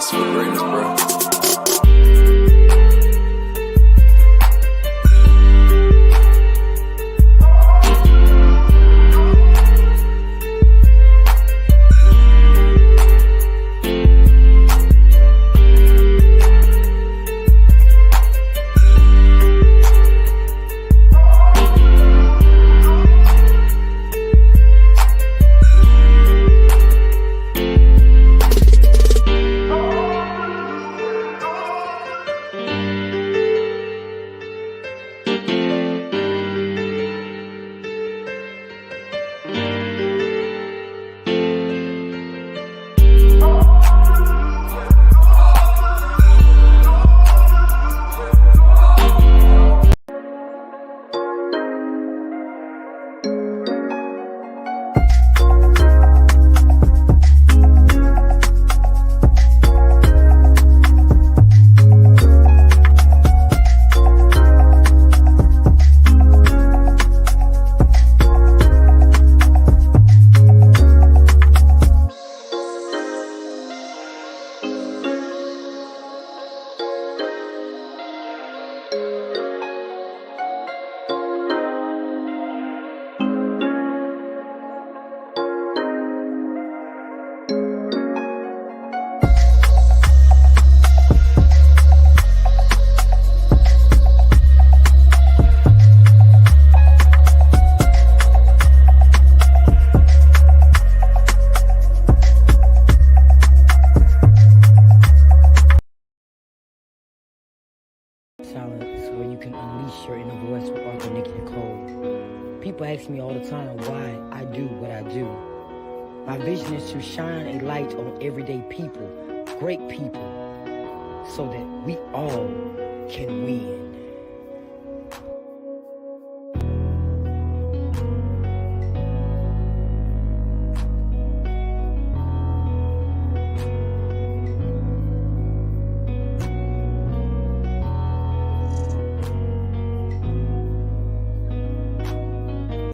That's for greatness, bro. Silence, where you can unleash your inner voice with Author Nikki Nicole. People ask me all the time why I do what I do. My vision is to shine a light on everyday people, great people, so that we all can win.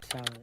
Silence.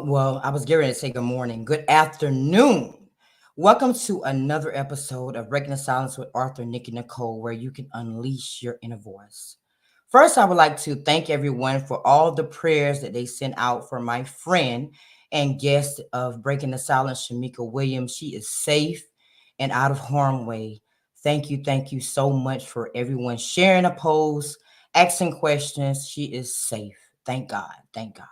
Well, I was getting ready to say good morning. Good afternoon. Welcome to another episode of Breaking the Silence with Author Nikki Nicole, where you can unleash your inner voice. First, I would like to thank everyone for all the prayers that they sent out for my friend and guest of Breaking the Silence, Shamika Williams. She is safe and out of harm's way. Thank you so much for everyone sharing a post, asking questions. She is safe. Thank God. Thank God.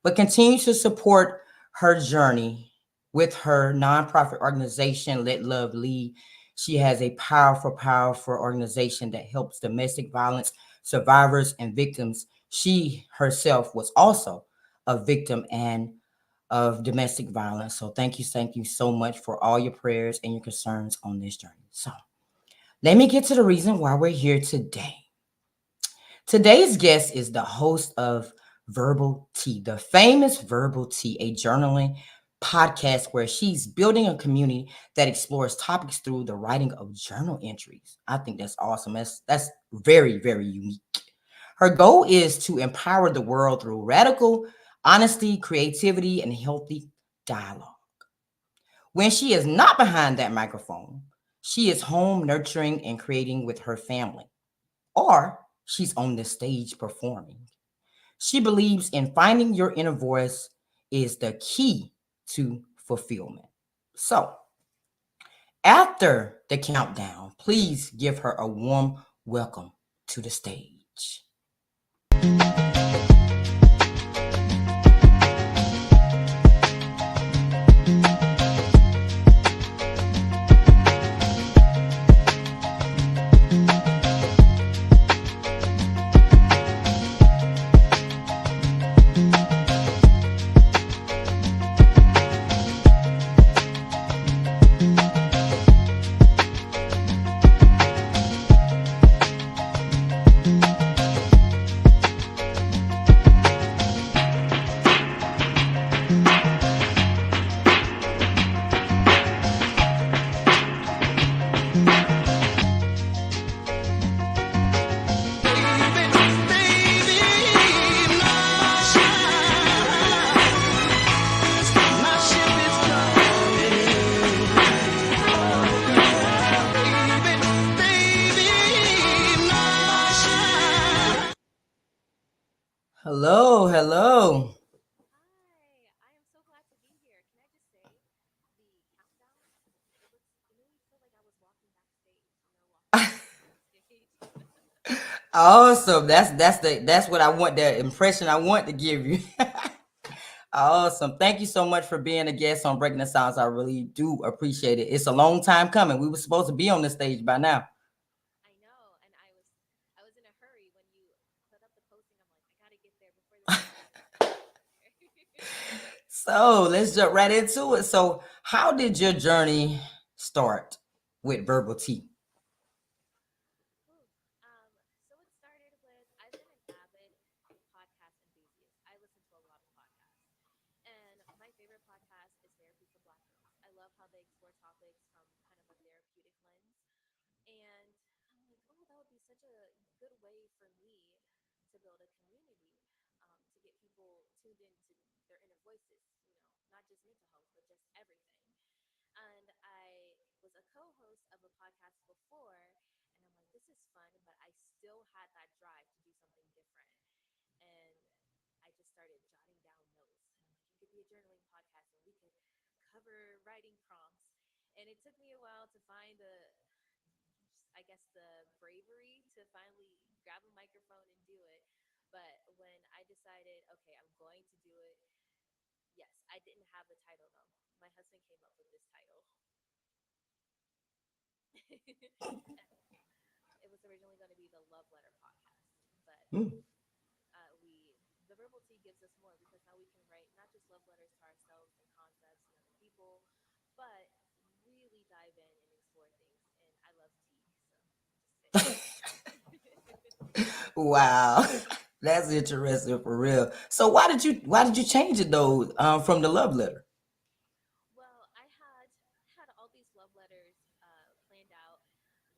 But continue to support her journey with her nonprofit organization, Let Love Lead. She has a powerful organization that helps domestic violence survivors and victims. She herself was also a victim and of domestic violence. So thank you so much for all your prayers and your concerns on this journey. So let me get to the reason why we're here today. Today's guest is the host of Verbal Tea, the famous Verbal Tea, a journaling podcast where she's building a community that explores topics through the writing of journal entries. I think that's awesome. That's very, very unique. Her goal is to empower the world through radical honesty, creativity, and healthy dialogue. When she is not behind that microphone, she is home nurturing and creating with her family, or she's on the stage performing. She believes in finding your inner voice is the key to fulfillment. So, after the countdown, please give her a warm welcome to the stage. hello. Hi, I am so glad to be here. Can I just say, the countdown, it made me feel like I was walking backstage, walking on the main stage. Awesome. That's what I want. The impression I want to give you. Awesome. Thank you so much for being a guest on Breaking the Sounds. I really do appreciate it. It's a long time coming. We were supposed to be on the stage by now. I know, and I was in a hurry when you put up the posting. I'm like, I gotta get there before the stage ends. I gotta get there. So let's jump right into it. So, how did your journey start with Verbal Tea? Ooh, so it started with I've been an avid podcast enthusiast. I listen to a lot of podcasts. And my favorite podcast is Therapy for Black Girls. I love how they explore topics from kind of a therapeutic lens. And I'm like, oh, that would be such a good way for me to build a community, to get people tuned into their inner voices, not just mental health, but just everything. And I was a co host of a podcast before, and I'm like, this is fun, but I still had that drive to do something different. And I just started jotting down notes. And I'm like, you could be a journaling podcast and we could cover writing prompts. And it took me a while to find I guess, the bravery to finally grab a microphone and do it. But when I decided, okay, I'm going to do it, yes, I didn't have the title though. My husband came up with this title. It was originally going to be the Love Letter podcast, but Hmm. the verbal tea gives us more because now we can write not just love letters to ourselves and concepts and other people, but really dive in and explore things. And I love tea, so just saying. Wow. That's interesting for real. So why did you change it though from the love letter? Well, I had all these love letters planned out,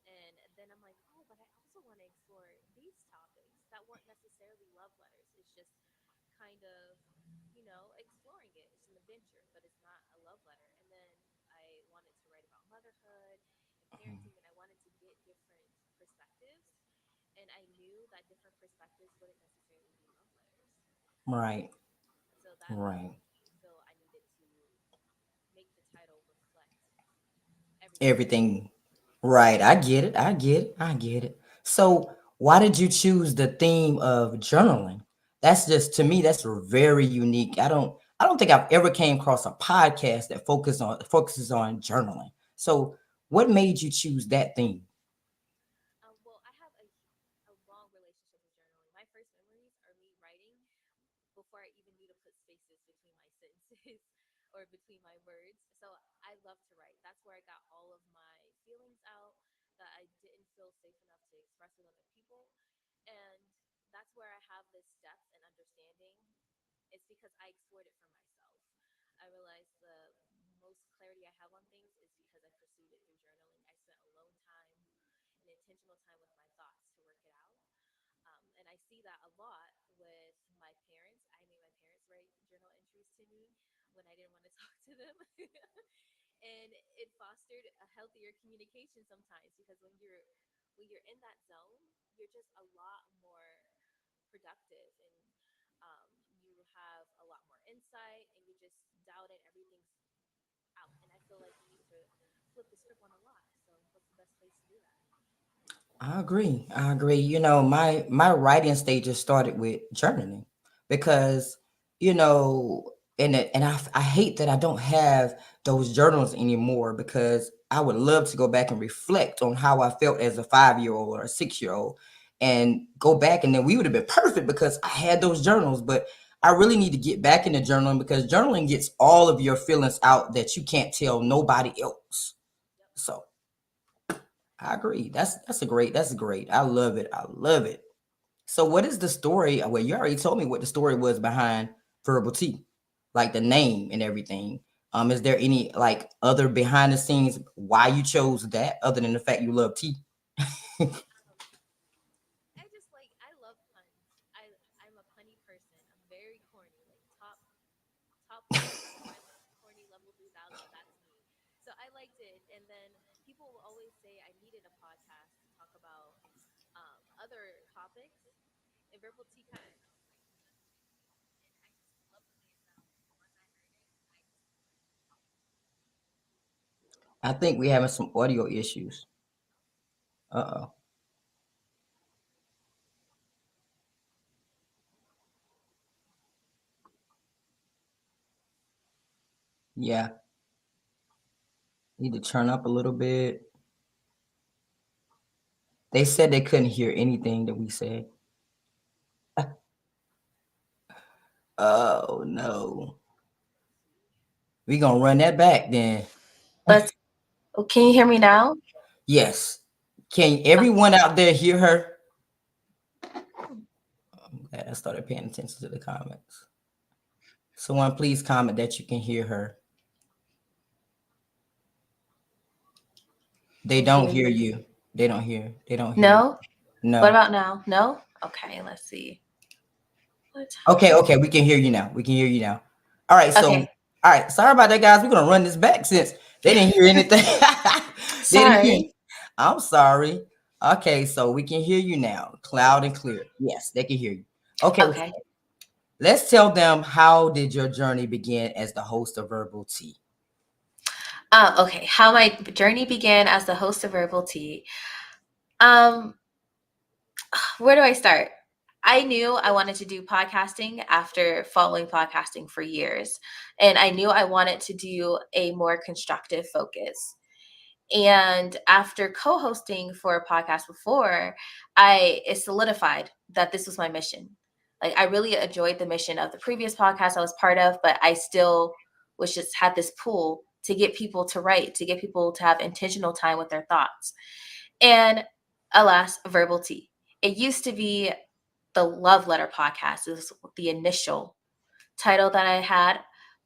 and then I'm like, oh, but I also want to explore these topics that weren't necessarily love letters. It's just kind of, exploring it. It's an adventure, but it's not a love letter. And then I wanted to write about motherhood and parenting, and I wanted to get different perspectives. And I knew that different perspectives wouldn't necessarily be love letters. Right. So that made Right. me feel I needed to make the title reflect everything I love. Everything. Right. I get it. I get it. I get it. So why did you choose the theme of journaling? That's just to me, that's very unique. I don't think I've ever came across a podcast that focuses on journaling. So what made you choose that theme? Well, I have a long relationship with journaling. My first memories are me writing before I even knew to put spaces between my sentences or between my words. So I love to write. That's where I got all of my feelings out that I didn't feel safe enough to express with other people. And that's where I have this depth and understanding. It's because I explored it for myself. I realized the most clarity I have on things is because I pursued it through journaling. I spent alone time and intentional time with my thoughts to work it out. And I see that a lot with my parents. I made my parents write journal entries to me when I didn't want to talk to them. And it fostered a healthier communication sometimes because when you're in that zone, you're just a lot more productive, and you have a lot more insight, and you just doubt it, everything's out. And I feel like you need to flip the script on a lot. So what's the best place to do that? I agree. I agree. My writing stages started with journaling because, and I hate that I don't have those journals anymore because I would love to go back and reflect on how I felt as a 5 year old or a 6 year old and go back and then we would have been perfect because I had those journals. But I really need to get back into journaling because journaling gets all of your feelings out that you can't tell nobody else. Yep. So I agree. That's great. I love it. I love it. So what is the story? Well, you already told me what the story was behind Verbal Tea, like the name and everything. Is there any like other behind the scenes why you chose that other than the fact you love tea? Um, I love puns. I'm a punny person. I'm very corny, like top corny level 3000. That's me. So I liked it, and then people will always say I needed a podcast to talk about other topics. And verbal tea kind I think we're having some audio issues. Uh-oh. Yeah. Need to turn up a little bit. They said they couldn't hear anything that we said. Oh no. We gonna run that back then. But can you hear me now? Yes. Can everyone out there hear her? I'm glad I started paying attention to the comments. Someone please comment that you can hear her. They don't hear you. They don't hear. They don't hear. No? No. What about now? No? Okay, let's see. Okay, we can hear you now. We can hear you now. All right, so Okay. all right, sorry about that, guys. We're gonna run this back since they didn't hear anything. Sorry. I'm sorry. Okay, so we can hear you now, loud and clear. Yes, they can hear you. Okay. Okay. Let's tell them, how did your journey begin as the host of Verbal Tea? Okay, how my journey began as the host of Verbal Tea. Where do I start? I knew I wanted to do podcasting after following podcasting for years, and I knew I wanted to do a more constructive focus. And after co-hosting for a podcast before, it solidified that this was my mission. Like, I really enjoyed the mission of the previous podcast I was part of, but I still was just had this pull to get people to write, to get people to have intentional time with their thoughts. And alas, Verbal Tea. It used to be the Love Letter podcast. It was the initial title that I had,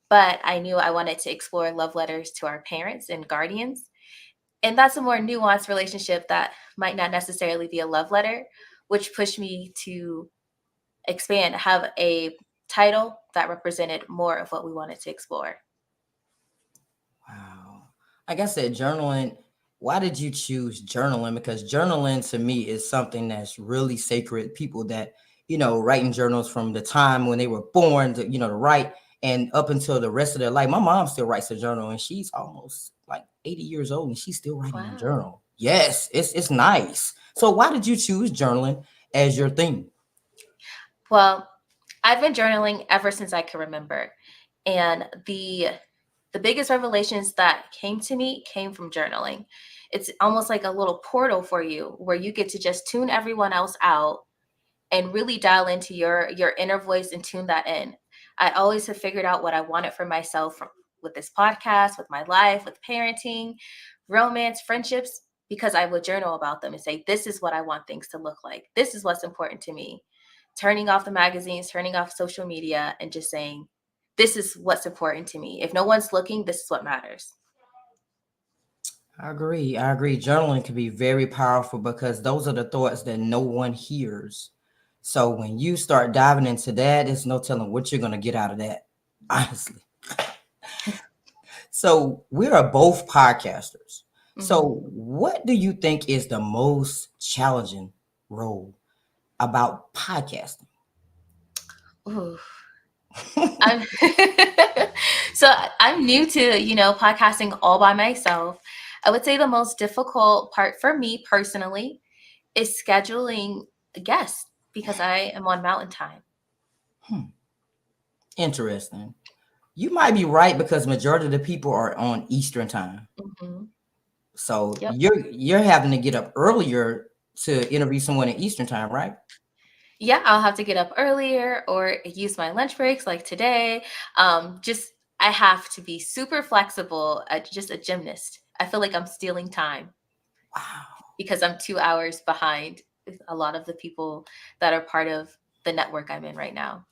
but I knew I wanted to explore love letters to our parents and guardians. And that's a more nuanced relationship that might not necessarily be a love letter, which pushed me to expand, have a title that represented more of what we wanted to explore. Wow. Like I said, journaling. Why did you choose journaling? Because journaling to me is something that's really sacred. People that, writing journals from the time when they were born to write and up until the rest of their life. My mom still writes a journal and she's almost like 80 years old and she's still writing a journal. Yes, it's nice. So why did you choose journaling as your theme? Well, I've been journaling ever since I can remember. And the biggest revelations that came to me came from journaling. It's almost like a little portal for you where you get to just tune everyone else out and really dial into your inner voice and tune that in. I always have figured out what I wanted for myself with this podcast, with my life, with parenting, romance, friendships, because I would journal about them and say, this is what I want things to look like. This is what's important to me. Turning off the magazines, turning off social media, and just saying, this is what's important to me. If no one's looking, this is what matters. I agree. Journaling can be very powerful because those are the thoughts that no one hears. So when you start diving into that, there's no telling what you're going to get out of that, honestly. So we are both podcasters. Mm-hmm. So what do you think is the most challenging role about podcasting? Ooh. So I'm new to, podcasting all by myself. I would say the most difficult part for me personally is scheduling guests because I am on Mountain Time. Interesting. You might be right because majority of the people are on Eastern Time. Mm-hmm. So yep. You're having to get up earlier to interview someone in Eastern Time, right? Yeah, I'll have to get up earlier or use my lunch breaks like today. I have to be super flexible, just a gymnast. I feel like I'm stealing time. Wow. Because I'm 2 hours behind a lot of the people that are part of the network I'm in right now.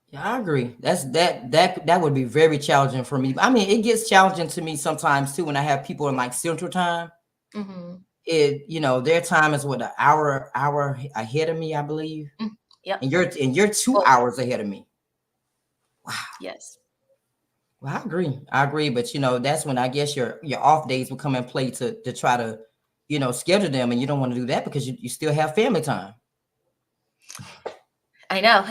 Yeah, I agree. That would be very challenging for me. I mean, it gets challenging to me sometimes too when I have people in like Central Time. Mm-hmm. Their time is what, an hour ahead of me, I believe. Yep. And you're 2 hours ahead of me. Wow. Yes. Well, I agree. But that's when I guess your off days will come in play to try to, schedule them, and you don't want to do that because you still have family time. I know.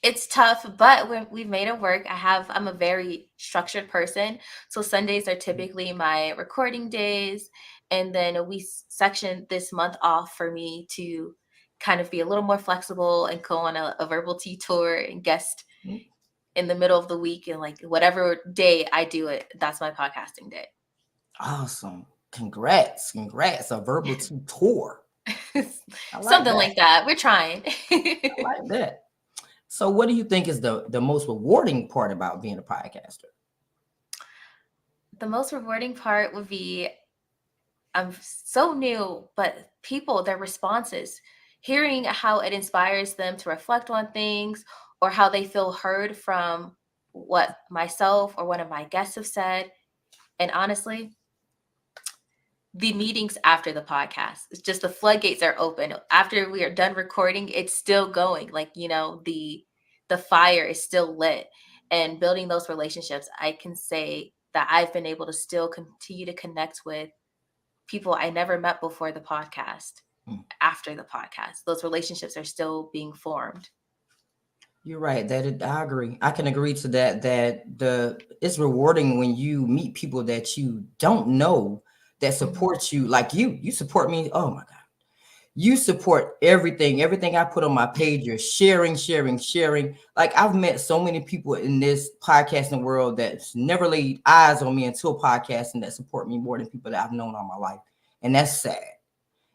It's tough, but we've made it work. I'm a very structured person. So Sundays are typically my recording days. And then we section this month off for me to kind of be a little more flexible and go on a verbal tea tour and guest Mm. in the middle of the week. And like whatever day I do it, that's my podcasting day. Awesome. Congrats. Congrats. A verbal tour. I like Something that. like that. We're trying. I like that. So what do you think is the most rewarding part about being a podcaster? The most rewarding part would be I'm so new, but people, their responses, hearing how it inspires them to reflect on things or how they feel heard from what myself or one of my guests have said. And honestly, the meetings after the podcast, it's just the floodgates are open. After we are done recording, it's still going. Like, the fire is still lit. And building those relationships, I can say that I've been able to still continue to connect with people I never met before the podcast. Mm. After the podcast, those relationships are still being formed. You're right. I agree. I can agree to that. It's rewarding when you meet people that you don't know that support you. Like you support me. Oh my God. You support everything I put on my page. You're sharing. Like I've met so many people in this podcasting world that's never laid eyes on me until podcasting that support me more than people that I've known all my life. And that's sad.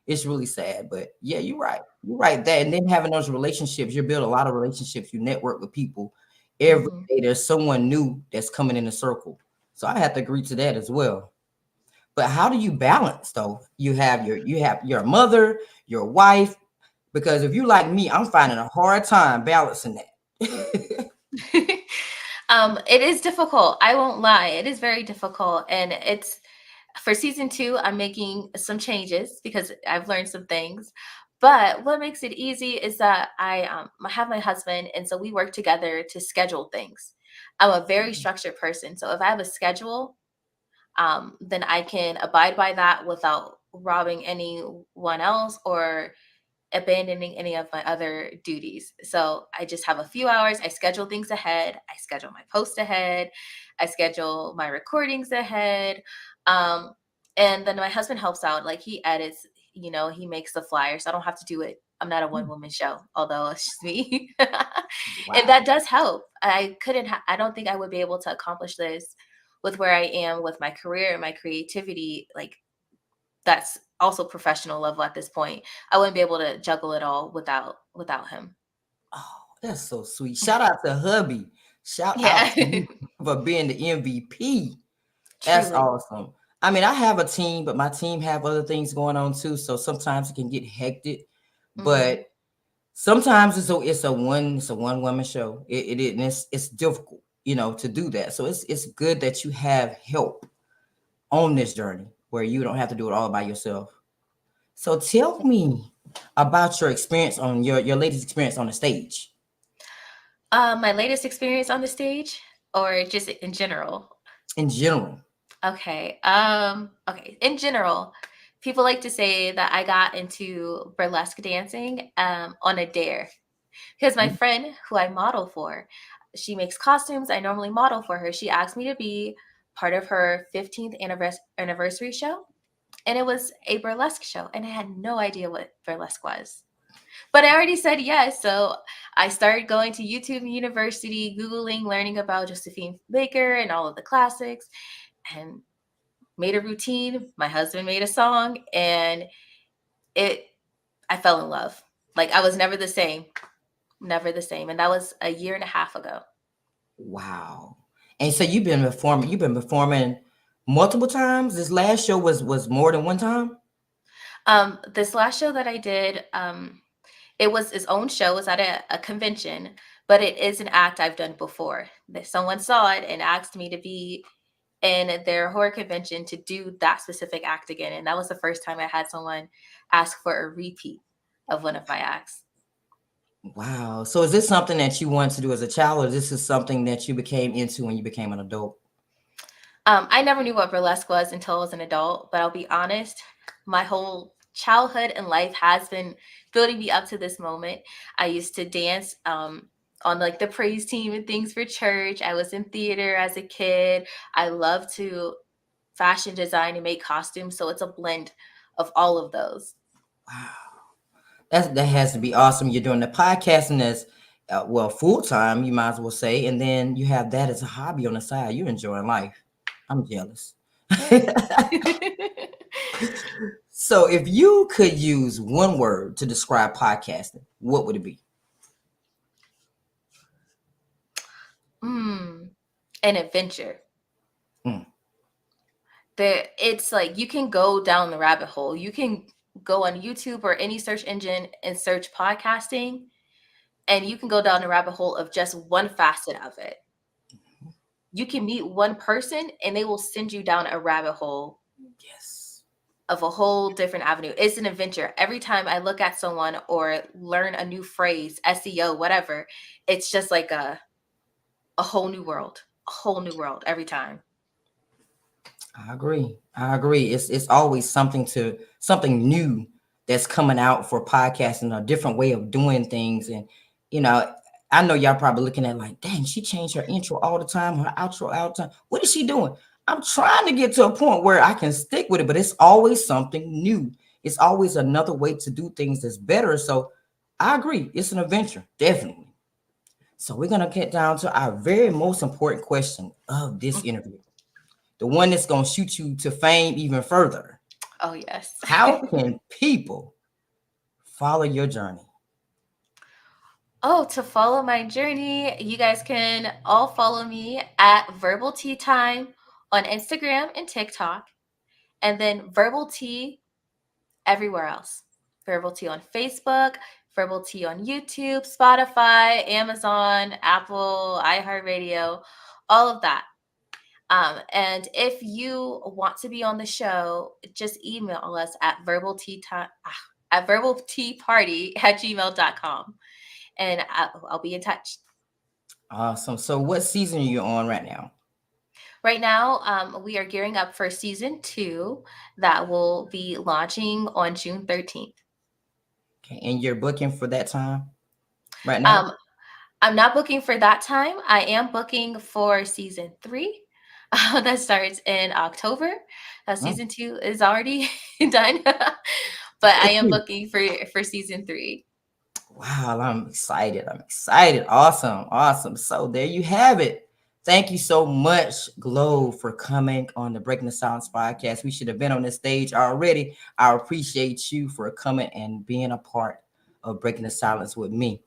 It's really sad, but yeah, you're right. You're right. That and then having those relationships, you build a lot of relationships. You network with people every day. There's someone new that's coming in the circle. So I have to agree to that as well. But how do you balance though? You have your mother, your wife, because if you like me, I'm finding a hard time balancing that. It is difficult. I won't lie. It is very difficult. And it's for season 2, I'm making some changes because I've learned some things. But what makes it easy is that I have my husband, and so we work together to schedule things. I'm a very structured person. So if I have a schedule, then I can abide by that without robbing anyone else or abandoning any of my other duties. So I just have a few hours. I schedule things ahead. I schedule my post ahead. I schedule my recordings ahead. Um, and then my husband helps out. Like he edits, he makes the flyers. I don't have to do it. I'm not a one woman show, although it's just me. And that does help. I don't think I would be able to accomplish this with where I am with my career and my creativity. Like that's also professional level at this point. I wouldn't be able to juggle it all without him. Oh, that's so sweet. Shout out to hubby. Shout out to you for being the MVP. That's Truly. awesome. I mean, I have a team, but my team have other things going on too. So sometimes it can get hectic. But sometimes it's a one woman show. And it's difficult, to do that. So it's good that you have help on this journey where you don't have to do it all by yourself. So tell me about your experience on your latest experience on the stage. My latest experience on the stage, or just in general? In general. Okay. Okay. In general, people like to say that I got into burlesque dancing on a dare because my friend who I model for, she makes costumes. I normally model for her. She asked me to be part of her 15th anniversary show. And it was a burlesque show. And I had no idea what burlesque was. But I already said yes. So I started going to YouTube University, Googling, learning about Josephine Baker and all of the classics, and made a routine. My husband made a song, and I fell in love. Like I was never the same. Never the same. And that was a year and a half ago. Wow. And so you've been performing multiple times. This last show was more than one time. This last show that I did, it was its own show. It was at a convention, but it is an act I've done before. Someone saw it and asked me to be in their horror convention to do that specific act again. And that was the first time I had someone ask for a repeat of one of my acts. Wow. So is this something that you wanted to do as a child, or this is something that you became into when you became an adult? I never knew what burlesque was until I was an adult, but I'll be honest, my whole childhood and life has been building me up to this moment. I used to dance on like the praise team and things for church. I was in theater as a kid. I love to fashion design and make costumes. So it's a blend of all of those. Wow. That has to be awesome. You're doing the podcasting as full time, you might as well say, and then you have that as a hobby on the side. You're enjoying life. I'm jealous. So, if you could use one word to describe podcasting, what would it be? An adventure. Mm. It's like you can go down the rabbit hole. You can go on YouTube or any search engine and search podcasting, and you can go down the rabbit hole of just one facet of it. You can meet one person and they will send you down a rabbit hole. Yes. Of a whole different avenue. It's an adventure. Every time I look at someone or learn a new phrase, SEO, whatever, it's just like a whole new world every time. I agree. It's always something new that's coming out for podcasting, a different way of doing things. And, I know y'all probably looking at like, dang, she changed her intro all the time, her outro all the time. What is she doing? I'm trying to get to a point where I can stick with it, but it's always something new. It's always another way to do things that's better. So I agree. It's an adventure, definitely. So we're going to get down to our very most important question of this interview. The one that's going to shoot you to fame even further. Oh, yes. How can people follow your journey? Oh, to follow my journey, you guys can all follow me at Verbal Tea Time on Instagram and TikTok, and then Verbal Tea everywhere else. Verbal Tea on Facebook, Verbal Tea on YouTube, Spotify, Amazon, Apple, iHeartRadio, all of that. And if you want to be on the show, just email us at verbalteaparty@gmail.com, and I'll be in touch. Awesome. So what season are you on right now? Right now, we are gearing up for season 2 that will be launching on June 13th. Okay, and you're booking for that time right now? I'm not booking for that time. I am booking for season 3 that starts in October. Season 2 is already done, but I am booking for season 3. Wow, I'm excited. Awesome. So there you have it. Thank you so much, Glow, for coming on the Breaking the Silence podcast. We should have been on this stage already. I appreciate you for coming and being a part of Breaking the Silence with me.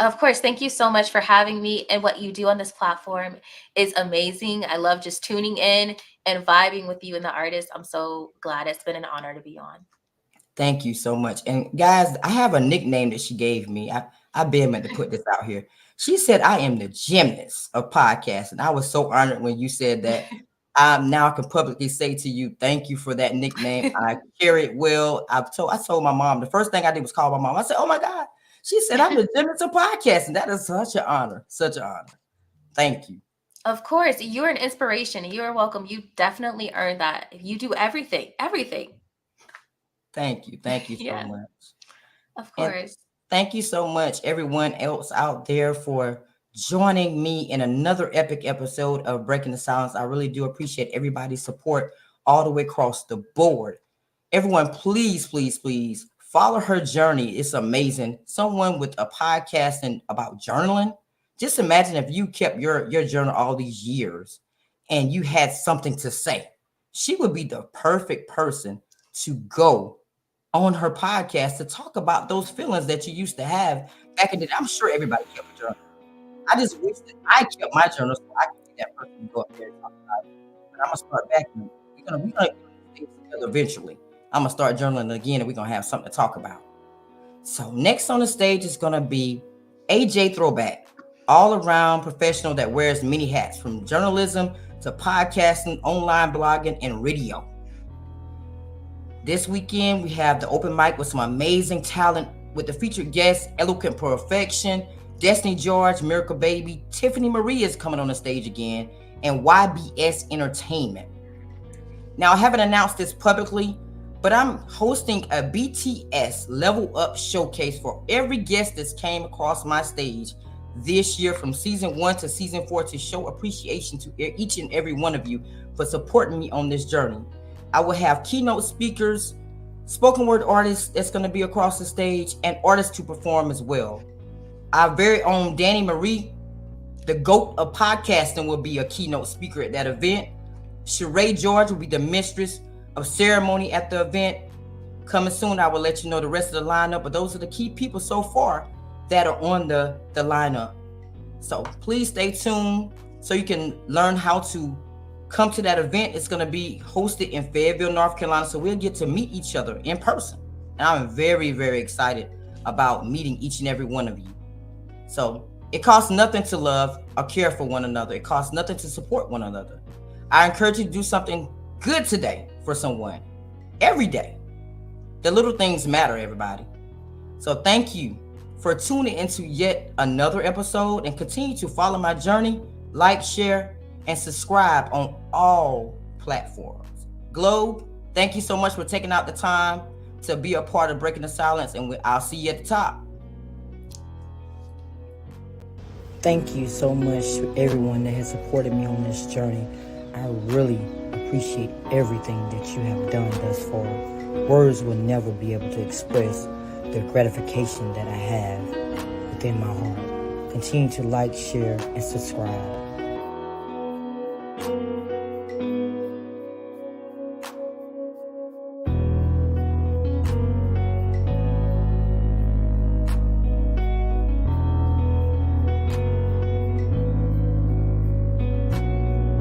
Of course. Thank you so much for having me. And what you do on this platform is amazing. I love just tuning in and vibing with you and the artist. I'm so glad. It's been an honor to be on. Thank you so much. And guys, I have a nickname that she gave me. I've been meant to put this out here. She said, I am the gymnast of podcasting. I was so honored when you said that. Now I can publicly say to you, thank you for that nickname. I carry it well. I told my mom, the first thing I did was call my mom. I said, oh my God. She said, I'm the gymnast of podcasting. That is such an honor. Thank you. Of course. You're an inspiration. You are welcome. You definitely earned that. You do everything. Thank you so much. Of course. And thank you so much, everyone else out there, for joining me in another epic episode of Breaking the Silence. I really do appreciate everybody's support all the way across the board. Everyone, please follow her journey. It's amazing. Someone with a podcast and about journaling. Just imagine if you kept your journal all these years and you had something to say. She would be the perfect person to go on her podcast to talk about those feelings that you used to have back in the day. I'm sure everybody kept a journal. I just wish that I kept my journal so I could be that person to go up there and talk about it. But I'm gonna start back. We're gonna get together eventually. I'm gonna start journaling again, and we're gonna have something to talk about. So next on the stage is gonna be AJ Throwback, all around professional that wears many hats, from journalism to podcasting, online blogging, and radio. This weekend, we have the open mic with some amazing talent with the featured guests, Eloquent Perfection, Destiny George, Miracle Baby, Tiffany Marie is coming on the stage again, and YBS Entertainment. Now, I haven't announced this publicly, but I'm hosting a BTS Level Up Showcase for every guest that came across my stage this year from season 1 to season 4 to show appreciation to each and every one of you for supporting me on this journey. I will have keynote speakers, spoken word artists that's going to be across the stage, and artists to perform as well. Our very own Danny Marie, the GOAT of podcasting, will be a keynote speaker at that event. Sheree George will be the mistress of ceremony at the event. Coming soon, I will let you know the rest of the lineup, but those are the key people so far that are on the lineup. So please stay tuned so you can learn how to come to that event. It's going to be hosted in Fayetteville, North Carolina, so we'll get to meet each other in person. And I'm very, very excited about meeting each and every one of you. So it costs nothing to love or care for one another. It costs nothing to support one another. I encourage you to do something good today for someone, every day. The little things matter, everybody. So thank you for tuning into yet another episode, and continue to follow my journey, like, share, and subscribe on all platforms. Globe, thank you so much for taking out the time to be a part of Breaking the Silence, and I'll see you at the top. Thank you so much to everyone that has supported me on this journey. I really appreciate everything that you have done thus far. Words will never be able to express the gratification that I have within my heart. Continue to like, share, and subscribe.